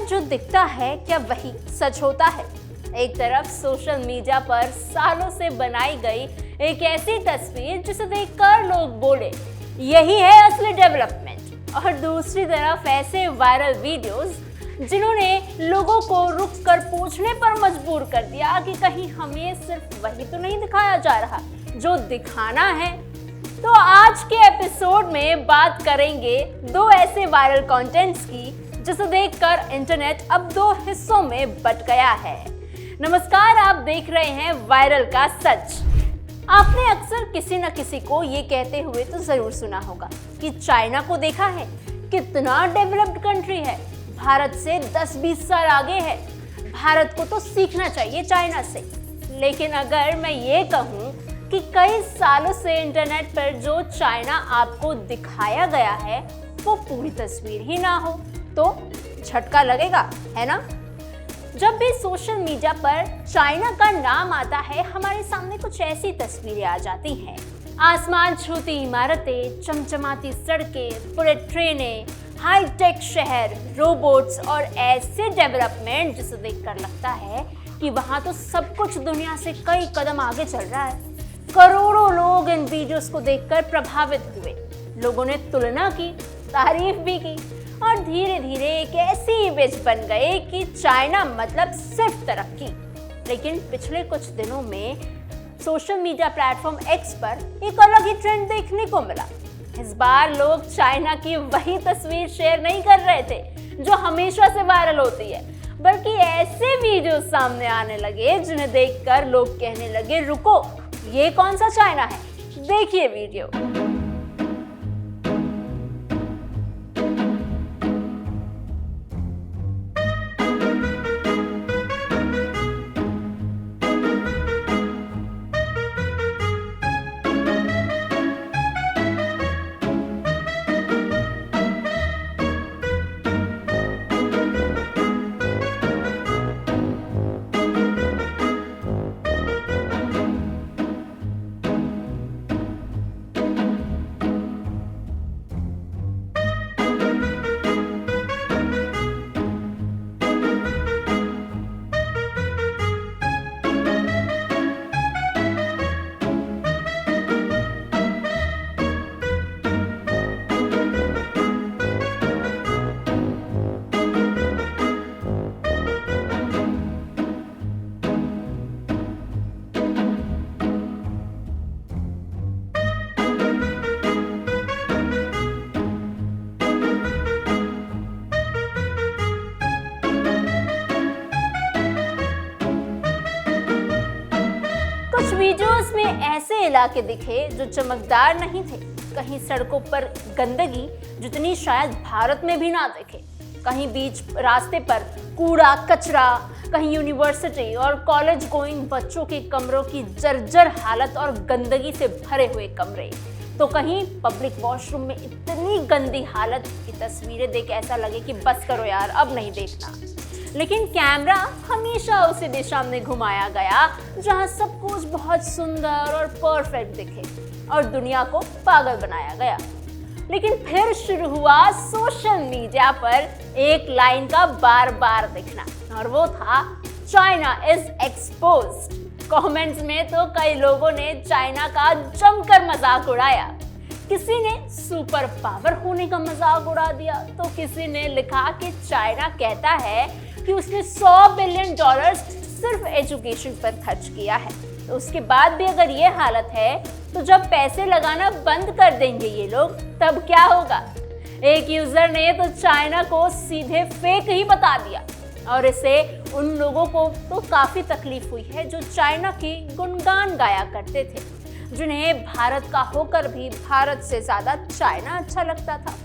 जो दिखता है क्या वही सच होता है? एक तरफ सोशल मीडिया पर सालों से बनाई गई एक ऐसी तस्वीर जिसे देखकर लोग बोले यही है असली डेवलपमेंट, और दूसरी तरफ ऐसे वायरल वीडियोस जिन्होंने लोगों को रुक कर पूछने पर मजबूर कर दिया कि कहीं हमें सिर्फ वही तो नहीं दिखाया जा रहा जो दिखाना है। तो आज के एपिसोड में बात करेंगे दो ऐसे वायरल कंटेंट्स की जिसे देखकर इंटरनेट अब दो हिस्सों में बंट गया है। नमस्कार, आप देख रहे हैं वायरल का सच। आपने अक्सर किसी न किसी को ये कहते हुए तो जरूर सुना होगा कि चाइना को देखा है, कितना डेवलप्ड कंट्री है, भारत से 10-20 साल आगे है, भारत को तो सीखना चाहिए चाइना से। लेकिन अगर मैं ये कहूँ कि कई सालों से इंटरनेट पर जो चाइना आपको दिखाया गया है वो पूरी तस्वीर ही ना हो तो झटका लगेगा, है ना? जब भी सोशल मीडिया पर चाइना का नाम आता है, हमारे सामने कुछ ऐसी तस्वीरें आ जाती हैं। आसमान छूती इमारतें, चमचमाती सड़कें, बुलेट ट्रेनें, हाईटेक शहर, रोबोट्स और ऐसे डेवलपमेंट जिसे देखकर लगता है कि वहाँ तो सब कुछ दुनिया से कई कदम आगे चल रहा है। करोड़ों लोग इन वीडियोस को देखकर प्रभावित हुए। लोगों ने तुलना की, तारीफ भी की और धीरे धीरे एक ऐसी इमेज बन गई कि चाइना मतलब सिर्फ तरक्की। लेकिन पिछले कुछ दिनों में सोशल मीडिया प्लेटफॉर्म एक्स पर एक अलग ही ट्रेंड देखने को मिला। इस बार लोग चाइना की वही तस्वीर शेयर नहीं कर रहे थे जो हमेशा से वायरल होती है, बल्कि ऐसे वीडियो सामने आने लगे जिन्हें देखकर लोग कहने लगे रुको, ये कौन सा चाइना है? देखिए वीडियो। कुछ वीडियोस में ऐसे इलाके दिखे जो चमकदार नहीं थे। कहीं सड़कों पर गंदगी जितनी शायद भारत में भी ना दिखे, कहीं बीच रास्ते पर कूड़ा कचरा, कहीं यूनिवर्सिटी और कॉलेज गोइंग बच्चों के कमरों की जर्जर हालत और गंदगी से भरे हुए कमरे, तो कहीं पब्लिक वॉशरूम में इतनी गंदी हालत की तस्वीरें देख ऐसा लगे कि बस करो यार, अब नहीं देखना। लेकिन कैमरा हमेशा उसी दिशा में घुमाया गया जहां सब कुछ बहुत सुंदर और परफेक्ट दिखे और दुनिया को पागल बनाया गया। लेकिन फिर शुरू हुआ सोशल मीडिया पर एक लाइन का बार बार दिखना, और वो था चाइना इज एक्सपोज्ड। कमेंट्स में तो कई लोगों ने चाइना का जमकर मजाक उड़ाया। किसी ने सुपर पावर होने का मजाक उड़ा दिया, तो किसी ने लिखा कि चाइना कहता है कि उसने $100 बिलियन सिर्फ एजुकेशन पर खर्च किया है। तो उसके बाद भी अगर ये हालत है तो जब पैसे लगाना बंद कर देंगे ये लोग तब क्या होगा? एक यूजर ने तो चाइना को सीधे फेक ही बता दिया, और इससे उन लोगों को तो काफी तकलीफ हुई है जो चाइना की गुणगान गाया करते थे, जिन्हें भारत का होकर भी भारत से ज्यादा चाइना अच्छा लगता था,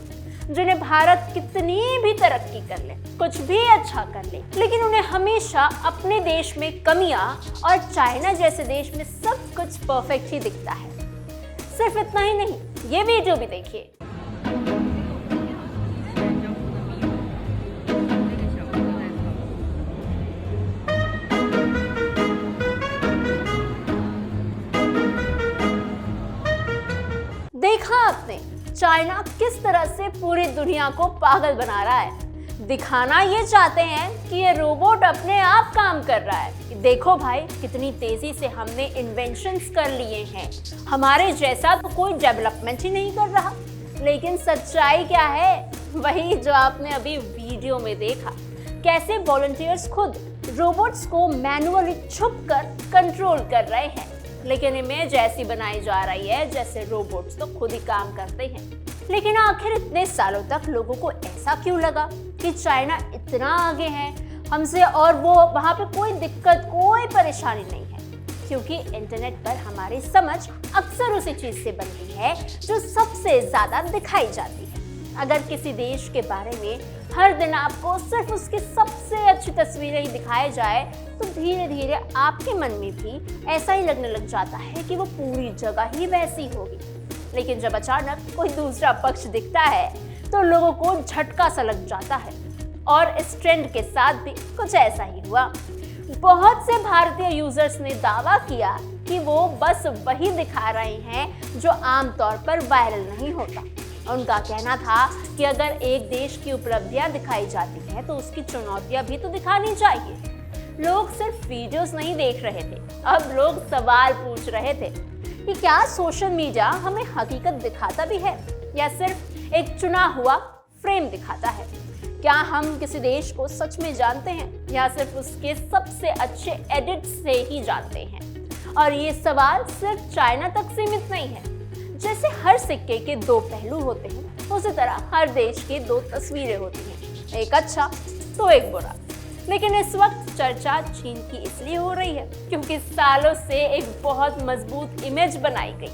जिन्हें भारत कितनी भी तरक्की कर ले, कुछ भी अच्छा कर ले, लेकिन उन्हें हमेशा अपने देश में कमियां और चाइना जैसे देश में सब कुछ परफेक्ट ही दिखता है। सिर्फ इतना ही नहीं, ये वीडियो भी देखिए। देखा आपने चाइना किस तरह से पूरी दुनिया को पागल बना रहा है। दिखाना ये चाहते हैं कि ये रोबोट अपने आप काम कर रहा है। देखो भाई, कितनी तेजी से हमने इन्वेंशंस कर लिए हैं, हमारे जैसा तो कोई डेवलपमेंट ही नहीं कर रहा। लेकिन सच्चाई क्या है? वही जो आपने अभी वीडियो में देखा, कैसे वॉलंटियर्स खुद रोबोट्स को मैनुअली छुपकर कंट्रोल कर रहे हैं। लेकिन इमेज ऐसी बनाई जा रही है जैसे रोबोट्स तो खुद ही काम करते हैं। लेकिन आखिर इतने सालों तक लोगों को ऐसा क्यों लगा कि चाइना इतना आगे है हमसे और वो वहाँ पे कोई दिक्कत, कोई परेशानी नहीं है? क्योंकि इंटरनेट पर हमारी समझ अक्सर उसी चीज से बनती है जो सबसे ज्यादा दिखाई जाती है। अगर किसी देश के बारे में हर दिन आपको सिर्फ उसकी सबसे अच्छी तस्वीरें ही दिखाई जाए तो धीरे धीरे आपके मन में भी ऐसा ही लगने लग जाता है कि वो पूरी जगह ही वैसी होगी। लेकिन जब अचानक कोई दूसरा पक्ष दिखता है तो लोगों को झटका सा लग जाता है। और इस ट्रेंड के साथ भी कुछ ऐसा ही हुआ। बहुत से भारतीय यूजर्स ने दावा किया कि वो बस वही दिखा रहे हैं जो आमतौर पर वायरल नहीं होता। उनका कहना था कि अगर एक देश की उपलब्धियां दिखाई जाती हैं तो उसकी चुनौतियां भी तो दिखानी चाहिए। लोग सिर्फ वीडियोस नहीं देख रहे थे, अब लोग सवाल पूछ रहे थे कि क्या सोशल मीडिया हमें हकीकत दिखाता भी है या सिर्फ एक चुना हुआ फ्रेम दिखाता है? क्या हम किसी देश को सच में जानते हैं या सिर्फ उसके सबसे अच्छे एडिट से ही जानते हैं? और ये सवाल सिर्फ चाइना तक सीमित नहीं है। जैसे हर सिक्के के दो पहलू होते हैं, उसी तरह हर देश के दो तस्वीरें होती हैं, एक अच्छा तो एक बुरा। लेकिन इस वक्त चर्चा चीन की इसलिए हो रही है क्योंकि सालों से एक बहुत मजबूत इमेज बनाई गई,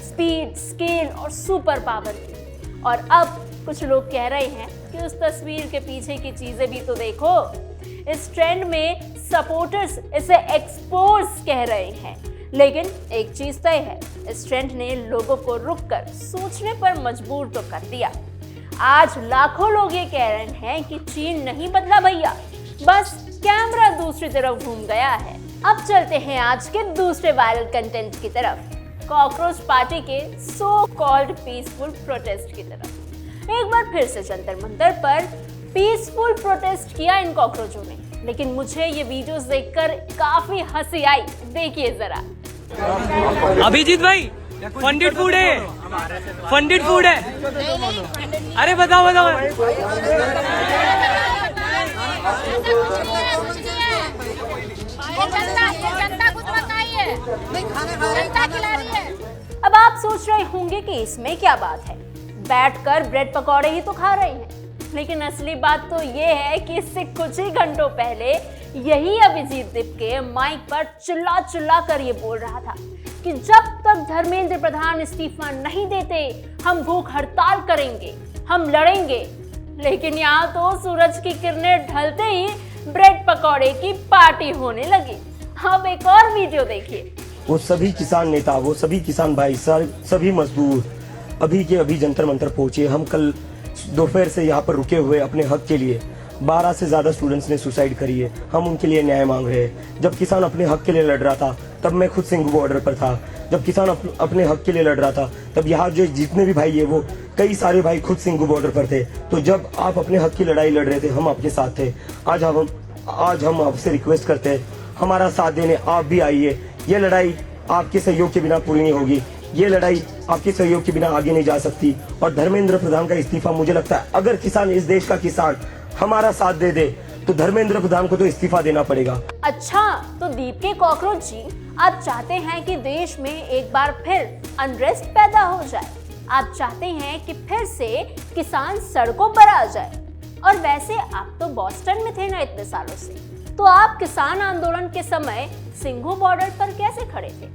स्पीड, स्केल और सुपर पावर की। और अब कुछ लोग कह रहे हैं कि उस तस्वीर के पीछे की चीजें भी तो देखो। इस ट्रेंड में सपोर्टर्स इसे एक्सपोज कह रहे हैं। लेकिन एक चीज तय है, इस ट्रेंड ने लोगों को रुककर सोचने पर मजबूर तो कर दिया। आज लाखों लोग ये कह रहे हैं कि चीन नहीं बदला भैया, बस कैमरा दूसरी तरफ घूम गया है। अब चलते हैं आज के दूसरे वायरल कंटेंट की तरफ, कॉकरोच पार्टी के सो कॉल्ड पीसफुल प्रोटेस्ट की तरफ। एक बार फिर से जंतर मंतर पर पीसफुल प्रोटेस्ट किया इन कॉकरोचों ने। लेकिन मुझे ये वीडियोस देखकर काफी हंसी आई। देखिए जरा। अभिजीत भाई, फंडेड फूड है, फंडेड फूड है। अरे बताओ बताओ। जनता कुछ बताई है, जनता खिला रही है। अब आप सोच रहे होंगे कि इसमें क्या बात है, बैठकर ब्रेड पकौड़े ही तो खा रहे हैं। लेकिन असली बात तो ये है कि इससे कुछ ही घंटों पहले यही अभिजीत दीपके माइक पर चिल्ला चिल्ला कर ये बोल रहा था कि जब तक धर्मेंद्र प्रधान इस्तीफा नहीं देते हम भूख हड़ताल करेंगे, हम लड़ेंगे। लेकिन यहाँ तो सूरज की किरणें ढलते ही ब्रेड पकौड़े की पार्टी होने लगी। अब एक और वीडियो देखिए। वो सभी किसान नेता, वो सभी किसान भाई, सभी मजदूर अभी के अभी जंतर मंतर पहुंचे। हम कल दोपहर से यहाँ पर रुके हुए अपने हक के लिए। 12 से ज्यादा स्टूडेंट्स ने सुसाइड करी है। हम उनके लिए न्याय मांग रहे हैं। जब किसान अपने हक के लिए लड़ रहा था तब मैं खुद सिंघू बॉर्डर पर था। जब किसान अपने हक के लिए लड़ रहा था तब यहाँ जो जितने भी भाई है वो कई सारे भाई खुद सिंघू बॉर्डर पर थे। तो जब आप अपने हक की लड़ाई लड़ रहे थे हम आपके साथ थे। आज हम आपसे रिक्वेस्ट करते हैं, हमारा साथ देने आप भी आइए। ये लड़ाई आपके सहयोग के बिना पूरी नहीं होगी। ये लड़ाई आपके सहयोग के बिना आगे नहीं जा सकती। और धर्मेंद्र प्रधान का इस्तीफा, मुझे लगता है अगर किसान, इस देश का किसान हमारा साथ दे दे तो धर्मेंद्र प्रधान को तो इस्तीफा देना पड़ेगा। अच्छा, तो दीपके कॉकरोच जी, आप चाहते हैं कि देश में एक बार फिर अनरेस्ट पैदा हो जाए। आप चाहते हैं कि फिर से किसान सड़कों पर आ जाए। और वैसे आप तो बॉस्टन में थे ना इतने सालों से, तो आप किसान आंदोलन के समय सिंघू बॉर्डर पर कैसे खड़े थे?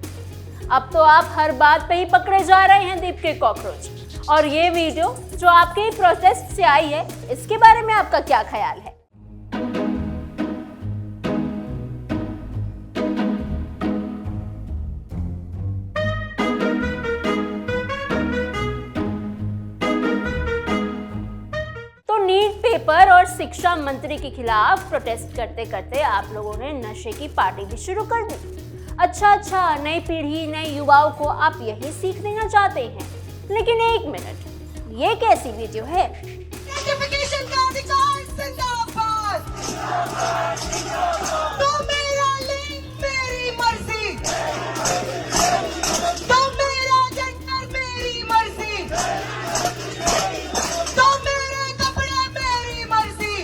अब तो आप हर बात पे ही पकड़े जा रहे हैं दीपके कॉकरोच। और ये वीडियो जो आपके प्रोटेस्ट से आई है, इसके बारे में आपका क्या ख्याल है? तो नीट पेपर और शिक्षा मंत्री के खिलाफ प्रोटेस्ट करते करते आप लोगों ने नशे की पार्टी भी शुरू कर दी। अच्छा, नई पीढ़ी, नए युवाओं को आप यही सीख देना चाहते हैं। लेकिन एक मिनट, ये कैसी वीडियो है? एजुकेशन का अधिकार जिंदाबाद। तो मेरा लिंग मेरी मर्जी, तो मेरा जेंडर मेरी मर्जी, तो मेरे कपड़े मेरी मर्जी।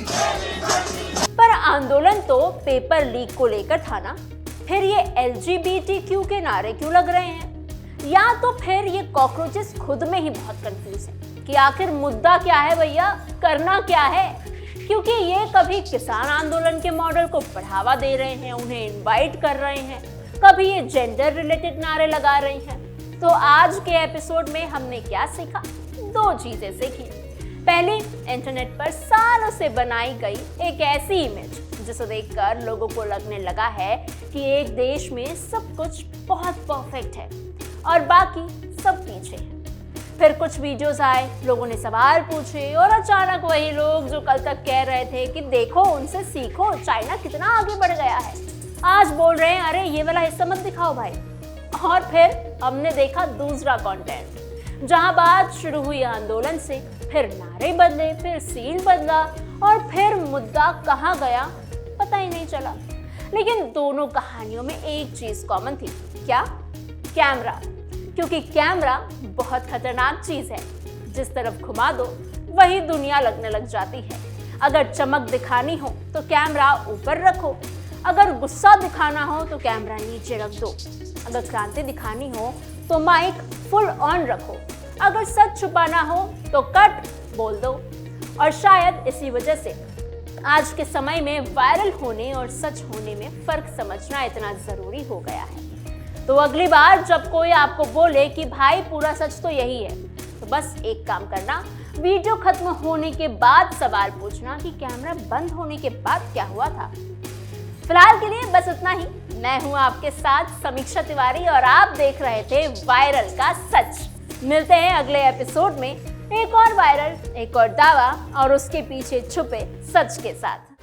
पर आंदोलन तो पेपर लीक को लेकर था ना, फिर ये LGBTQ के नारे क्यों लग रहे हैं? या तो फिर ये कॉकरोचेस खुद में ही बहुत कंफ्यूज है कि आखिर मुद्दा क्या है भैया, करना क्या है? क्योंकि ये कभी किसान आंदोलन के मॉडल को बढ़ावा दे रहे हैं, उन्हें इनवाइट कर रहे हैं, कभी ये जेंडर रिलेटेड नारे लगा रही हैं। तो आज के एपिसोड में हमने क्या सीखा? 2 चीजें सीखी। पहली, इंटरनेट पर सालों से बनाई गई एक ऐसी इमेज जिसे देखकर लोगों को लगने लगा है कि एक देश में सब कुछ बहुत परफेक्ट है और बाकी सब पीछे है। फिर कुछ वीडियोस आए, लोगों ने सवाल पूछे और अचानक वही लोग जो कल तक कह रहे थे कि देखो उनसे सीखो, चाइना कितना आगे बढ़ गया है, आज बोल रहे हैं अरे ये वाला हिस्सा मत दिखाओ भाई। और फिर हमने देखा दूसरा कंटेंट, जहां बात शुरू हुई आंदोलन से, फिर नारे बदले, फिर सीन बदला और फिर मुद्दा कहां गया पता ही नहीं चला। लेकिन दोनों कहानियों में एक चीज कॉमन थी, क्या? कैमरा। क्योंकि कैमरा बहुत खतरनाक चीज है, जिस तरफ घुमा दो वही दुनिया लगने लग जाती है। अगर चमक दिखानी हो तो कैमरा ऊपर रखो, अगर गुस्सा दिखाना हो तो कैमरा नीचे रख दो, अगर क्रांति दिखानी हो तो माइक फुल ऑन रखो, अगर सच छुपाना हो तो कट बोल दो। और शायद इसी वजह से आज के समय में वायरल होने और सच होने में फर्क समझना इतना जरूरी हो गया है। तो अगली बार जब कोई आपको बोले कि भाई पूरा सच तो यही है, तो बस एक काम करना, वीडियो खत्म होने के बाद सवाल पूछना कि कैमरा बंद होने के बाद क्या हुआ था। फिलहाल के लिए बस इतना ही। मैं हूं आपके साथ समीक्षा तिवारी और आप देख रहे थे वायरल का सच। मिलते हैं अगले एपिसोड में एक और वायरल, एक और दावा और उसके पीछे छुपे सच के साथ।